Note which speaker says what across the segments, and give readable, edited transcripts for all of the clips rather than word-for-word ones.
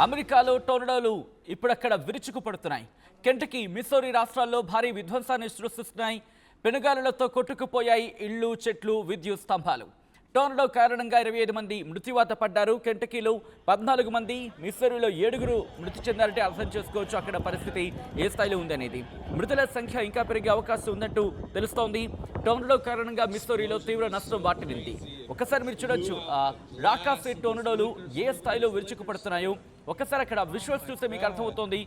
Speaker 1: అమెరికాలో టోర్నడోలు ఇప్పుడక్కడ విరుచుకుపడుతున్నాయి. Kentucky, Missouri రాష్ట్రాల్లో భారీ విధ్వంసాన్ని సృష్టిస్తున్నాయి. పెనుగాలులతో కొట్టుకుపోయాయి ఇళ్లు, చెట్లు, విద్యుత్ స్తంభాలు. టోర్నడో కారణంగా 25 మంది మృత్యువాత పడ్డారు. కెంటకీలో 14 మంది, మిస్సౌరీలో 7 మృతి చెందారంటే అర్థం చేసుకోవచ్చు అక్కడ పరిస్థితి ఏ స్థాయిలో ఉందనేది. మృతుల సంఖ్య ఇంకా పెరిగే అవకాశం ఉన్నట్టు తెలుస్తోంది. టోర్నడో కారణంగా మిస్సౌరీలో తీవ్ర నష్టం వాటిల్లింది. ఒకసారి మీరు చూడొచ్చు రాకాసి టోర్నడోలు ఏ స్థాయిలో విరుచుకుపడుతున్నాయో. ఒకసారి అక్కడ విజువల్స్ చూస్తే మీకు అర్థమవుతోంది.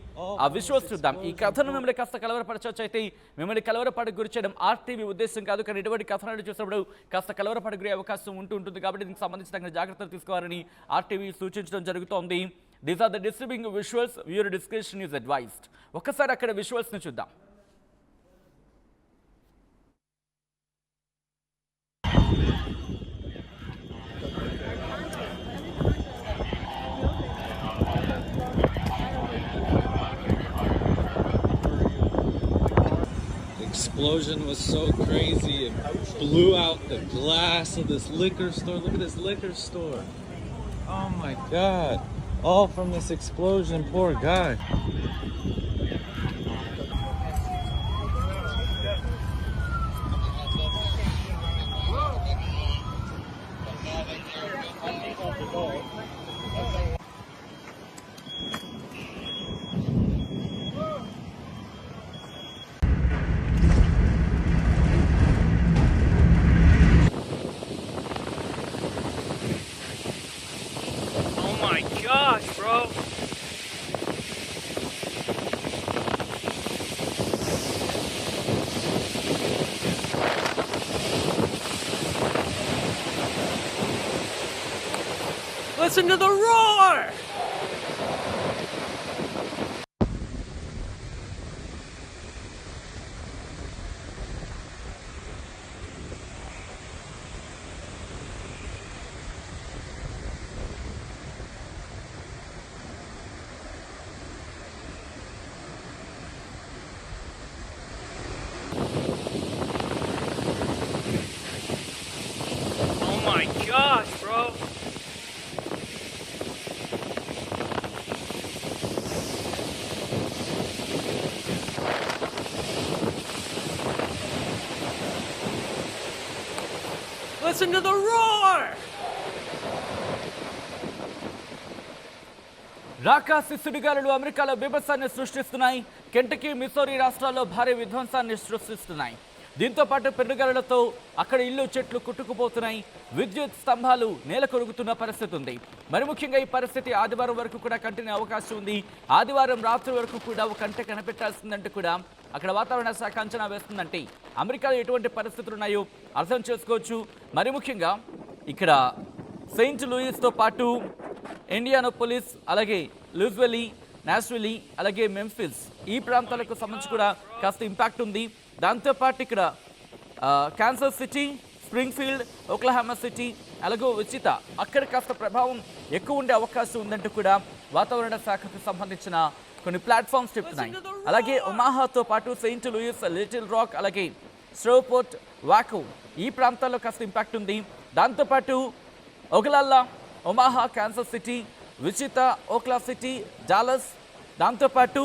Speaker 1: ఆ విజువల్స్ చూద్దాం. ఈ కథను మిమ్మల్ని కాస్త కలవరపరచవచ్చు. అయితే మిమ్మల్ని కలవరపడకు గురి చేయడం ఆర్టీవీ ఉద్దేశం కాదు, కానీ ఇటువంటి కథనాలు చూసినప్పుడు కాస్త కలవరపడ గురి అవకాశం ఉంటుంది కాబట్టి దీనికి సంబంధించి తగిన జాగ్రత్తలు తీసుకోవాలని ఆర్టీవీ సూచించడం జరుగుతోంది. These are the disturbing visuals, viewer discretion is advised. ఒకసారి అక్కడ విజువల్స్ ని చూద్దాం.
Speaker 2: Explosion was so crazy, it blew out the glass of this liquor store. Look at this liquor store. Oh my god, all from this explosion. Poor guy.
Speaker 3: Oh my gosh, bro. Listen to the roar! Oh my gosh, bro. Listen to the roar!
Speaker 1: రాకాసి సుడిగాలులు అమెరికాలో బీభత్సాన్ని సృష్టిస్తున్నాయి. Kentucky, Missouri రాష్ట్రాల్లో భారీ విధ్వంసాన్ని సృష్టిస్తున్నాయి. దీంతో పాటు పెనుగాలులతో అక్కడ ఇల్లు, చెట్లు కొట్టుకుపోతున్నాయి. విద్యుత్ స్తంభాలు నేల కొరుగుతున్న పరిస్థితి ఉంది. మరి ముఖ్యంగా ఈ పరిస్థితి ఆదివారం వరకు కూడా కంటిన్యూ అవకాశం ఉంది. ఆదివారం రాత్రి వరకు కూడా ఒక కంట కనిపెట్టాల్సిందంటూ కూడా అక్కడ వాతావరణ శాఖ అంచనా వేస్తుందంటే అమెరికాలో ఎటువంటి పరిస్థితులు ఉన్నాయో అర్థం చేసుకోవచ్చు. మరి ముఖ్యంగా ఇక్కడ సెయింట్ లూయిస్తో పాటు ఇండియానాపోలిస్, అలాగే లూజ్వెల్లీ, నాష్విల్లీ, అలాగే మెంఫిస్ ఈ ప్రాంతాలకు సంబంధించి కూడా కాస్త ఇంపాక్ట్ ఉంది. దాంతోపాటు ఇక్కడ Kansas city, Springfield, Oklahoma city, అలాగే విచిత అక్కడ కాస్త ప్రభావం ఎక్కువ ఉండే అవకాశం ఉందంటూ కూడా వాతావరణ శాఖకు సంబంధించిన కొన్ని ప్లాట్ఫామ్స్ చెప్తున్నాయి. అలాగే ఒమాహాతో పాటు సెయింట్ లూయిస్, లిటిల్ రాక్, అలాగే స్ట్రోపోర్ట్, వాకో ఈ ప్రాంతాల్లో కాస్త ఇంపాక్ట్ ఉంది. దాంతోపాటు Ogallala, Omaha, Kansas City, Wichita, Okla City, Dallas, దాంతోపాటు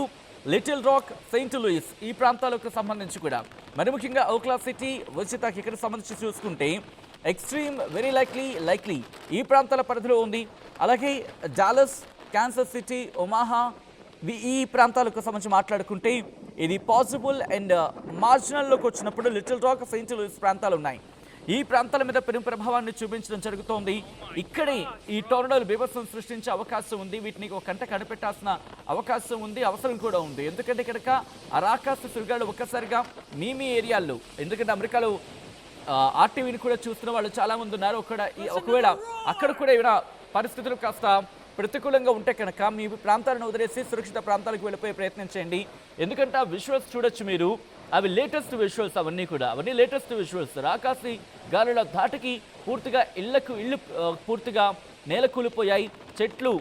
Speaker 1: లిటిల్ రాక్, సెయింట్ లూయిస్ ఈ ప్రాంతాలకు సంబంధించి కూడా మరి ముఖ్యంగా ఓక్లా సిటీ, విచితకి ఇక్కడ సంబంధించి చూసుకుంటే ఎక్స్ట్రీమ్, వెరీ లైక్లీ ఈ ప్రాంతాల పరిధిలో ఉంది. అలాగే డాలస్, కాన్సస్ సిటీ, ఒమాహా ఈ ప్రాంతాలకు సంబంధించి మాట్లాడుకుంటే ఇది పాసిబుల్ అండ్ మార్జినల్లోకి వచ్చినప్పుడు లిటిల్ రాక్, సెయింట్ లూయిస్ ప్రాంతాలు ఉన్నాయి. ఈ ప్రాంతాల మీద పెను ప్రభావాన్ని చూపించడం జరుగుతోంది. ఇక్కడే ఈ టోర్నడోలు బీభత్సం సృష్టించే అవకాశం ఉంది. వీటిని ఒక కంట కనిపెట్టాల్సిన అవకాశం ఉంది, అవసరం కూడా ఉంది. ఎందుకంటే ఇక్కడ రాకాసి సుడిగాలు ఒక్కసారిగా మీ ఏరియాల్లో, ఎందుకంటే అమెరికాలో ఆర్టీవీని కూడా చూస్తున్న వాళ్ళు చాలామంది ఉన్నారు. ఒకవేళ అక్కడ కూడా ఏమైనా పరిస్థితులు కాస్త ప్రతికూలంగా ఉంటే కనుక మీ ప్రాంతాలను వదిలేసి సురక్షిత ప్రాంతాలకు వెళ్ళిపోయే ప్రయత్నం చేయండి. ఎందుకంటే ఆ విజువల్స్ చూడొచ్చు మీరు, అవి లేటెస్ట్ విజువల్స్, అవన్నీ లేటెస్ట్ విజువల్స్. రాకాసి గాలుల ధాటికి పూర్తిగా ఇళ్ళు పూర్తిగా నేల కూలిపోయాయి. చెట్లు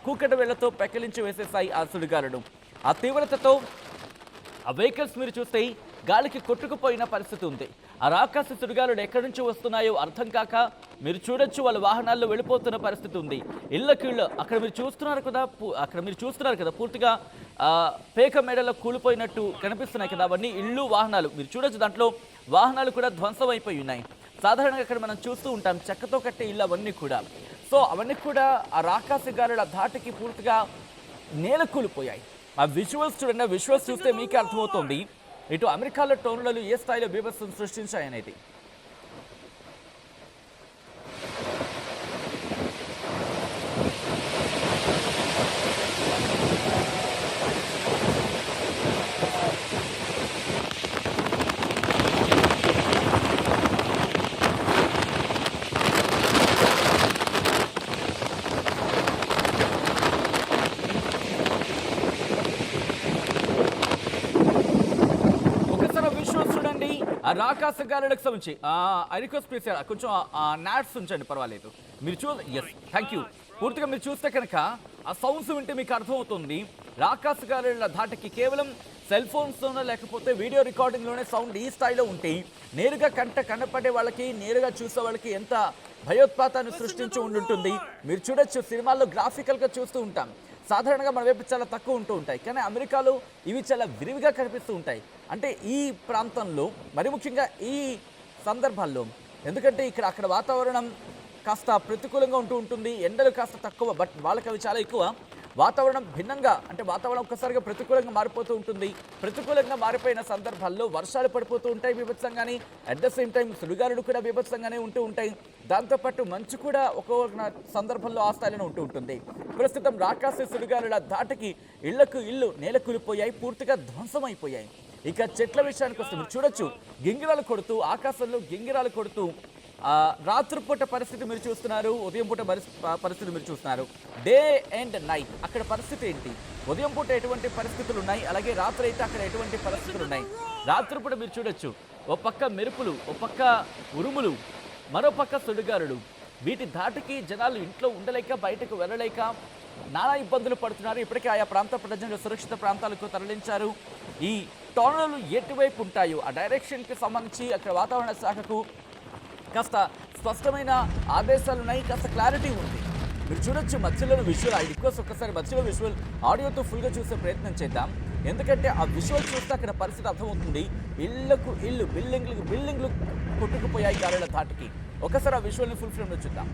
Speaker 1: కూకట వేళ్లతో పెకిలించి వేసేసాయి ఆ సుడిగాలులు. ఆ తీవ్రతతో ఆ వెహికల్స్ మీరు చూస్తే గాలికి కొట్టుకుపోయిన పరిస్థితి ఉంది. ఆ రాకాస సుడిగాలులు ఎక్కడి నుంచి వస్తున్నాయో అర్థం కాక మీరు చూడొచ్చు వాళ్ళ వాహనాల్లో వెళ్ళిపోతున్న పరిస్థితి ఉంది. ఇళ్ళకిళ్ళు అక్కడ మీరు చూస్తున్నారు కదా పూర్తిగా పేక మేడలో కూలిపోయినట్టు కనిపిస్తున్నాయి కదా, అవన్నీ ఇళ్ళు వాహనాలు మీరు చూడొచ్చు. దాంట్లో వాహనాలు కూడా ధ్వంసం అయిపోయి ఉన్నాయి. సాధారణంగా అక్కడ మనం చూస్తూ ఉంటాం చెక్కతో కట్టే ఇళ్ళు అవన్నీ కూడా. సో అవన్నీ కూడా ఆ రాకాస గాలుల ధాటికి పూర్తిగా నేల కూలిపోయాయి. ఆ విజువల్స్ చూడండి, ఆ విజువల్స్ చూస్తే మీకే అర్థమవుతుంది ఇటు అమెరికాలో టోర్నడోలు ఏ స్థాయిలో బీభత్సం సృష్టించాయనేది. ఆ రాకాస గాలులకు సంబంధించి ఐ రిక్వెస్ట్ ప్లీజ్ కొంచెం నాట్స్ ఉంచండి, పర్వాలేదు. మీరు ఎస్ థ్యాంక్ యూ. పూర్తిగా మీరు చూస్తే కనుక ఆ సౌండ్స్ వింటే మీకు అర్థమవుతుంది రాకాస గాలుల ధాటికి కేవలం సెల్ ఫోన్స్తోనో లేకపోతే వీడియో రికార్డింగ్లోనే సౌండ్ ఈ స్థాయిలో ఉంటే నేరుగా కనపడే వాళ్ళకి, నేరుగా చూసే వాళ్ళకి ఎంత భయోత్పాతాన్ని సృష్టించి ఉండుంటుంది. మీరు చూడొచ్చు, సినిమాల్లో గ్రాఫికల్గా చూస్తూ ఉంటాం. సాధారణంగా మన వైపు చాలా తక్కువ ఉంటూ ఉంటాయి, కానీ అమెరికాలో ఇవి చాలా విరివిగా కనిపిస్తూ ఉంటాయి. అంటే ఈ ప్రాంతంలో మరి ముఖ్యంగా ఈ సందర్భాల్లో, ఎందుకంటే అక్కడ వాతావరణం కాస్త ప్రతికూలంగా ఉంటుంది, ఎండలు కాస్త తక్కువ, బట్ వాళ్ళకి అవి చాలా ఎక్కువ. వాతావరణం భిన్నంగా, అంటే వాతావరణం ఒక్కసారిగా ప్రతికూలంగా మారిపోతూ ఉంటుంది. ప్రతికూలంగా మారిపోయిన సందర్భాల్లో వర్షాలు పడిపోతూ ఉంటాయి బీభత్సంగానే, అట్ ద సేమ్ టైం సుడిగాలులు కూడా బీభత్సంగానే ఉంటూ ఉంటాయి. దాంతోపాటు మంచు కూడా ఒక్కొక్క సందర్భంలో ఆ స్థాయిలో ఉంటుంది. ప్రస్తుతం రాకాసి సుడిగాలుల ధాటికి ఇళ్ళు నేల కూలిపోయాయి, పూర్తిగా ధ్వంసమైపోయాయి. ఇక చెట్ల విషయానికి వస్తే మీరు చూడొచ్చు, గింగిరాలు కొడుతూ ఆకాశంలో గింగిరాలు కొడుతూ రాత్రిపూట పరిస్థితి మీరు చూస్తున్నారు, ఉదయం పూట పరిస్థితి మీరు చూస్తున్నారు. డే అండ్ నైట్ అక్కడ పరిస్థితి ఏంటి, ఉదయం పూట ఎటువంటి పరిస్థితులు ఉన్నాయి, అలాగే రాత్రి అయితే అక్కడ ఎటువంటి పరిస్థితులు ఉన్నాయి. రాత్రిపూట మీరు చూడొచ్చు, ఓ పక్క మెరుపులు, ఓ పక్క ఉరుములు, మరో పక్క సుడిగాలులు. వీటి ధాటికి జనాలు ఇంట్లో ఉండలేక, బయటకు వెళ్ళలేక నానా ఇబ్బందులు పడుతున్నారు. ఇప్పటికే ఆయా ప్రాంత ప్రజలు సురక్షిత ప్రాంతాలకు తరలించారు. ఈ టోర్నడోలు ఎటువైపు ఉంటాయో ఆ డైరెక్షన్కి సంబంధించి అక్కడ వాతావరణ శాఖకు కాస్త స్పష్టమైన ఆదేశాలు ఉన్నాయి, కాస్త క్లారిటీ ఉంది. మీరు చూడొచ్చు మధ్యలోని విజువల్, ఐ రిక్వెస్ట్ ఒక్కసారి మధ్యలో విజువల్ ఆడియోతో ఫుల్గా చూసే ప్రయత్నం చేద్దాం. ఎందుకంటే ఆ విజువల్ చూస్తే అక్కడ పరిస్థితి అర్థమవుతుంది. ఇళ్ళు బిల్డింగ్లు కొట్టుకుపోయాయి గాలుల ధాటికి. ఒకసారి ఆ విజువల్ని ఫుల్ ఫ్రేమ్లో చూద్దాం.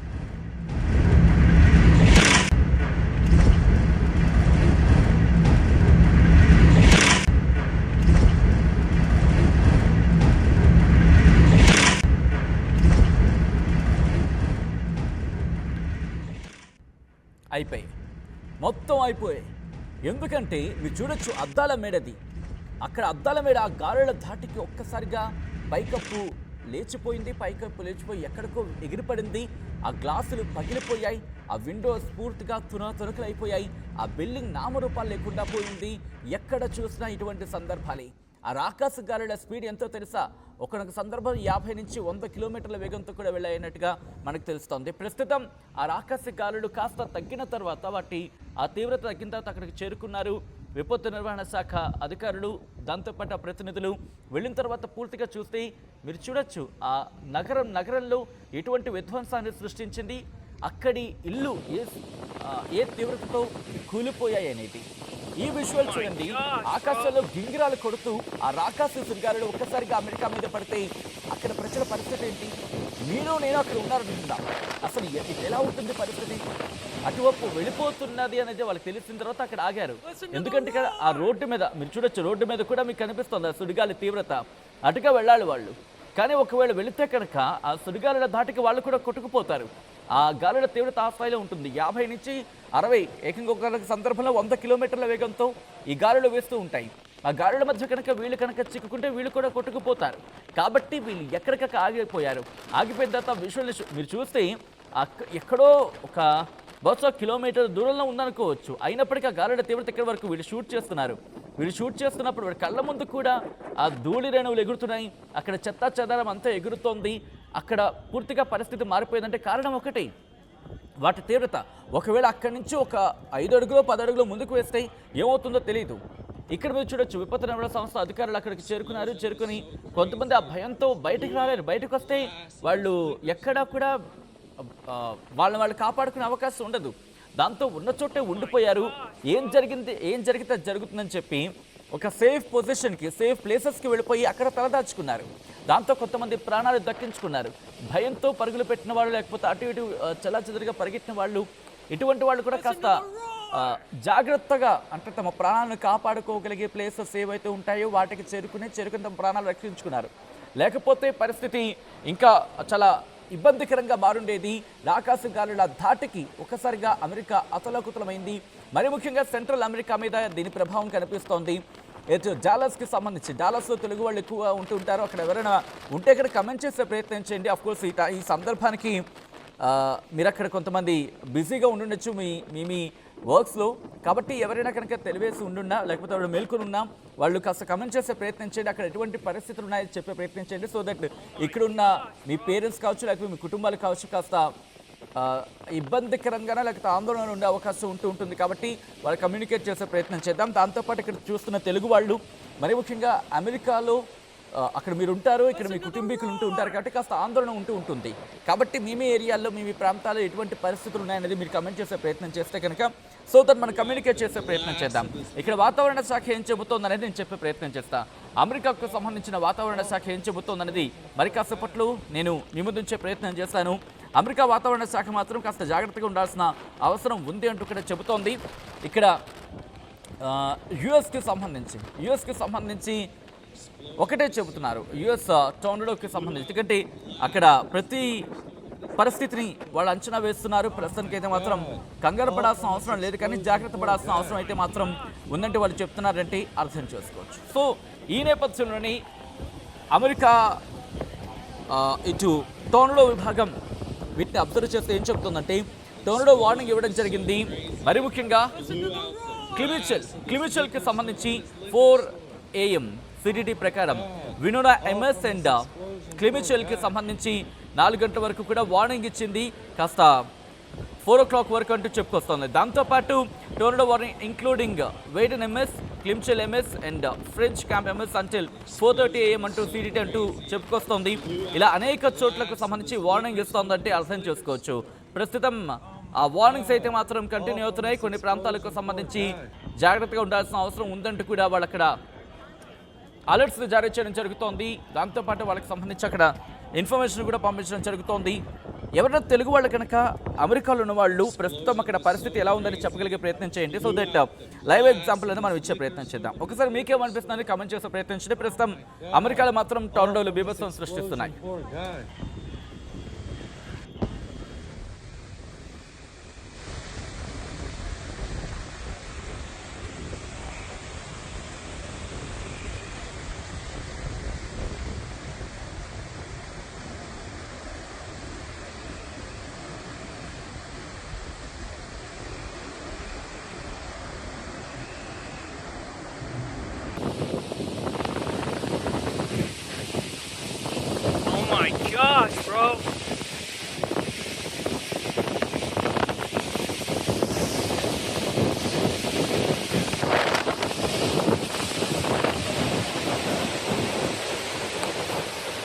Speaker 1: అయిపోయాయి, మొత్తం అయిపోయాయి. ఎందుకంటే మీరు చూడొచ్చు అద్దాల మేడది, అక్కడ అద్దాల మేడ ఆ గాలుల ధాటికి ఒక్కసారిగా పైకప్పు లేచిపోయి ఎక్కడికో ఎగిరిపడింది. ఆ గ్లాసులు పగిలిపోయాయి, ఆ విండోస్ పూర్తిగా తునకలు అయిపోయాయి, ఆ బిల్డింగ్ నామరూపాలు లేకుండా పోయింది. ఎక్కడ చూసినా ఇటువంటి సందర్భాలే. ఆ రాకాస గాలుల స్పీడ్ ఎంతో తెలుసా, ఒకనొక సందర్భం 50 నుంచి 100 కిలోమీటర్ల వేగంతో కూడా వెళ్ళయినట్టుగా మనకు తెలుస్తోంది. ప్రస్తుతం ఆ రాకాస గాలులు కాస్త తగ్గిన తర్వాత, ఆ తీవ్రత తగ్గిన తర్వాత అక్కడికి చేరుకున్నారు విపత్తు నిర్వహణ శాఖ అధికారులు, దాంతోపాటు ప్రతినిధులు. వెళ్ళిన తర్వాత పూర్తిగా చూస్తే మీరు చూడొచ్చు ఆ నగరంలో ఎటువంటి విధ్వంసాన్ని సృష్టించింది, అక్కడి ఇల్లు ఏ తీవ్రతతో కూలిపోయాయి అనేది. ఈ విజువల్ చూడండి, ఆకాశంలో గింగిరాలు కొడుతూ ఆ రాకాసి సుడిగాలులు ఒక్కసారిగా అమెరికా మీద పడితే అక్కడ ప్రజల పరిస్థితి ఏంటి? నేను అక్కడ ఉన్నారనుకుందా, అసలు ఎలా ఉంటుంది పరిస్థితి? అటువైపు వెళ్ళిపోతున్నది అనేది వాళ్ళకి తెలిసిన తర్వాత అక్కడ ఆగారు. ఎందుకంటే ఇక్కడ ఆ రోడ్డు మీద మీరు చూడొచ్చు, రోడ్డు మీద కూడా మీకు కనిపిస్తుంది ఆ సుడిగాలి తీవ్రత. అటుగా వెళ్ళాలి వాళ్ళు, కానీ ఒకవేళ వెళితే కనుక ఆ సుడిగాలుల ధాటికి వాళ్ళు కూడా కొట్టుకుపోతారు. ఆ గాలుల తీవ్రత ఆ స్థాయిలో ఉంటుంది, 50 నుంచి 60, ఏకంగా ఒక సందర్భంలో 100 కిలోమీటర్ల వేగంతో ఈ గాలులు వేస్తూ ఉంటాయి. ఆ గాలుల మధ్య కనుక వీళ్ళు చిక్కుకుంటే వీళ్ళు కూడా కొట్టుకుపోతారు. కాబట్టి వీళ్ళు ఎక్కడికక్కడ ఆగిపోయిన తర్వాత విజువల్ మీరు చూస్తే ఎక్కడో ఒక బహుశా కిలోమీటర్ దూరంలో ఉందనుకోవచ్చు. అయినప్పటికీ ఆ గాలుల తీవ్రత ఎక్కడి వరకు వీళ్ళు షూట్ చేస్తున్నప్పుడు వాడి కళ్ళ ముందు కూడా ఆ ధూళి రేణువులు ఎగురుతున్నాయి, అక్కడ చెత్తా చెదారం అంతా ఎగురుతోంది. అక్కడ పూర్తిగా పరిస్థితి మారిపోయిందంటే కారణం ఒకటి, వాటి తీవ్రత. ఒకవేళ అక్కడి నుంచి ఒక 5 అడుగులో 10 అడుగులో ముందుకు వేస్తే ఏమవుతుందో తెలియదు. ఇక్కడ మీరు చూడొచ్చు విపత్తు నిర్వహణ సంస్థ అధికారులు అక్కడికి చేరుకుని కొంతమంది ఆ భయంతో బయటకు రాలేరు. బయటకు వస్తే వాళ్ళు ఎక్కడా కూడా వాళ్ళు కాపాడుకునే అవకాశం ఉండదు. దాంతో ఉన్న చోటే ఉండిపోయారు. ఏం జరిగితే జరుగుతుందని చెప్పి ఒక సేఫ్ పొజిషన్కి, సేఫ్ ప్లేసెస్కి వెళ్ళిపోయి అక్కడ తలదాచుకున్నారు. దాంతో కొంతమంది ప్రాణాలు దక్కించుకున్నారు. భయంతో పరుగులు పెట్టిన వాళ్ళు, లేకపోతే అటు ఇటు చెల్లాచెదురుగా పరిగెట్టిన వాళ్ళు, ఇటువంటి వాళ్ళు కూడా కాస్త జాగ్రత్తగా, అంటే తమ ప్రాణాలను కాపాడుకోగలిగే ప్లేసెస్ ఏవైతే ఉంటాయో వాటికి చేరుకుని తమ ప్రాణాలు రక్షించుకున్నారు. లేకపోతే పరిస్థితి ఇంకా చాలా ఇబ్బందికరంగా మారుండేది. ఆకాశ గాలుల ధాటికి ఒక్కసారిగా అమెరికా అతలాకుతలమైంది. మరి ముఖ్యంగా సెంట్రల్ అమెరికా మీద దీని ప్రభావం కనిపిస్తోంది. డాలస్కి సంబంధించి, డాలస్లో తెలుగు వాళ్ళు ఎక్కువగా ఉంటుంటారు. అక్కడ ఎవరైనా ఉంటే ఇక్కడ కమెంట్ చేసే ప్రయత్నం చేయండి. అఫ్కోర్స్ ఈ సందర్భానికి మీరు అక్కడ కొంతమంది బిజీగా ఉండుండొచ్చు మీ వర్క్స్లో. కాబట్టి ఎవరైనా కనుక తెలివేసి ఉండున్నా, లేకపోతే వాళ్ళు మేల్కొని ఉన్నా, వాళ్ళు కాస్త కమెంట్ చేసే ప్రయత్నం చేయండి. అక్కడ ఎటువంటి పరిస్థితులు ఉన్నాయో చెప్పే ప్రయత్నం చేయండి. సో దట్ ఇక్కడున్న మీ పేరెంట్స్ కావచ్చు, లేకపోతే మీ కుటుంబాలు కావచ్చు, కాస్త ఇబ్బందికరంగానే లేకపోతే ఆందోళన ఉండే అవకాశం ఉంటుంది. కాబట్టి వాళ్ళు కమ్యూనికేట్ చేసే ప్రయత్నం చేద్దాం. దాంతోపాటు ఇక్కడ చూస్తున్న తెలుగు వాళ్ళు, మరి ముఖ్యంగా అమెరికాలో అక్కడ మీరు ఉంటారు, ఇక్కడ మీ కుటుంబీకులు ఉంటారు కాబట్టి కాస్త ఆందోళన ఉంటుంది. కాబట్టి మీ ఏరియాల్లో, మీ ప్రాంతాల్లో ఎటువంటి పరిస్థితులు ఉన్నాయనేది మీరు కమెంట్ చేసే ప్రయత్నం చేస్తే కనుక సో దట్ మనం కమ్యూనికేట్ చేసే ప్రయత్నం చేద్దాం. ఇక్కడ వాతావరణ శాఖ ఏం చెబుతోంది అనేది నేను చెప్పే ప్రయత్నం చేస్తా. అమెరికాకు సంబంధించిన వాతావరణ శాఖ ఏం చెబుతోంది అనేది మరి కాసేపట్లో నేను మీ ముందు ఉంచే ప్రయత్నం చేస్తాను. అమెరికా వాతావరణ శాఖ మాత్రం కాస్త జాగ్రత్తగా ఉండాల్సిన అవసరం ఉంది అంటూ ఇక్కడ చెబుతోంది. ఇక్కడ యుఎస్కి సంబంధించి ఒకటే చెబుతున్నారు. యుఎస్ టోర్నడోకి సంబంధించి, ఎందుకంటే అక్కడ ప్రతి పరిస్థితిని వాళ్ళు అంచనా వేస్తున్నారు. ప్రస్తుతానికి అయితే మాత్రం కంగారు పడాల్సిన అవసరం లేదు, కానీ జాగ్రత్త పడాల్సిన అవసరం అయితే మాత్రం ఉందంటే వాళ్ళు చెప్తున్నారంటే అర్థం చేసుకోవచ్చు. సో ఈ నేపథ్యంలోని అమెరికా ఇటు టోర్నడో విభాగం వీటిని అబ్జర్వ్ చేస్తే ఏం చెప్తుందంటే, టోర్నడో వార్నింగ్ ఇవ్వడం జరిగింది. మరి ముఖ్యంగా క్లిమిచెల్కి సంబంధించి 4 AM సిడిటి ప్రకారం వినోనా ఎంఎస్ అండ్ క్లిమిచెల్కి సంబంధించి 4 గంటల వరకు కూడా వార్నింగ్ ఇచ్చింది. కాస్త 4 o'clock వరకు అంటూ చెప్పుకొస్తుంది. దాంతోపాటు tornado warning including Weiden MS, Kilmichael MS and French Camp MS until 4:30 AM అంటూ సిడిటి అంటూ చెప్పుకొస్తుంది. ఇలా అనేక చోట్లకు సంబంధించి వార్నింగ్ ఇస్తోందంటే అర్థం చేసుకోవచ్చు. ప్రస్తుతం ఆ వార్నింగ్స్ అయితే మాత్రం కంటిన్యూ అవుతున్నాయి. కొన్ని ప్రాంతాలకు సంబంధించి జాగ్రత్తగా ఉండాల్సిన అవసరం ఉందంటూ కూడా వాళ్ళు అక్కడ అలర్ట్స్ జారీ చేయడం జరుగుతోంది. దాంతోపాటు వాళ్ళకి సంబంధించి అక్కడ ఇన్ఫర్మేషన్ కూడా పంపించడం జరుగుతోంది. ఎవరైనా తెలుగు వాళ్ళు కనుక అమెరికాలో ఉన్న వాళ్ళు ప్రస్తుతం అక్కడ పరిస్థితి ఎలా ఉందని చెప్పగలిగే ప్రయత్నం చేయండి. సో దట్ లైవ్ ఎగ్జాంపుల్ అనేది మనం ఇచ్చే ప్రయత్నం చేద్దాం. ఒకసారి మీకేమనిపిస్తుందని కమెంట్ చేసే ప్రయత్నం చేయండి. ప్రస్తుతం అమెరికాలో మాత్రం టోర్నడోలు బీభత్సం సృష్టిస్తున్నాయి.
Speaker 3: Oh my gosh, bro.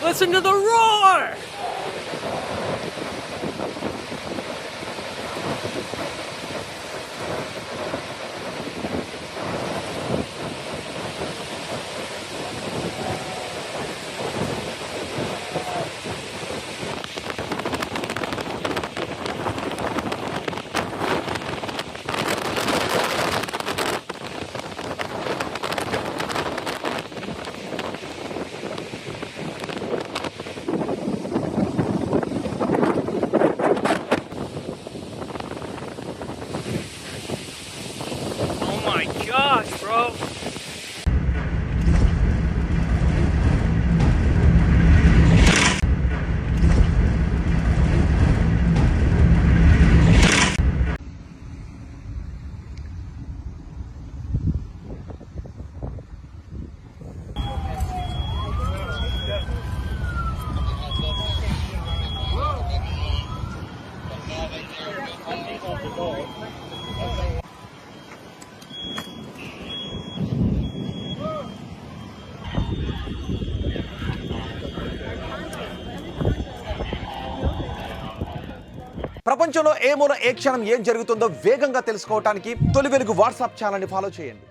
Speaker 3: Listen to the roar!
Speaker 4: ప్రపంచంలో ఏ మూల ఏ క్షణం ఏం జరుగుతుందో వేగంగా తెలుసుకోవడానికి తొలి వెలుగు వాట్సాప్ ఛానల్ని ఫాలో చేయండి.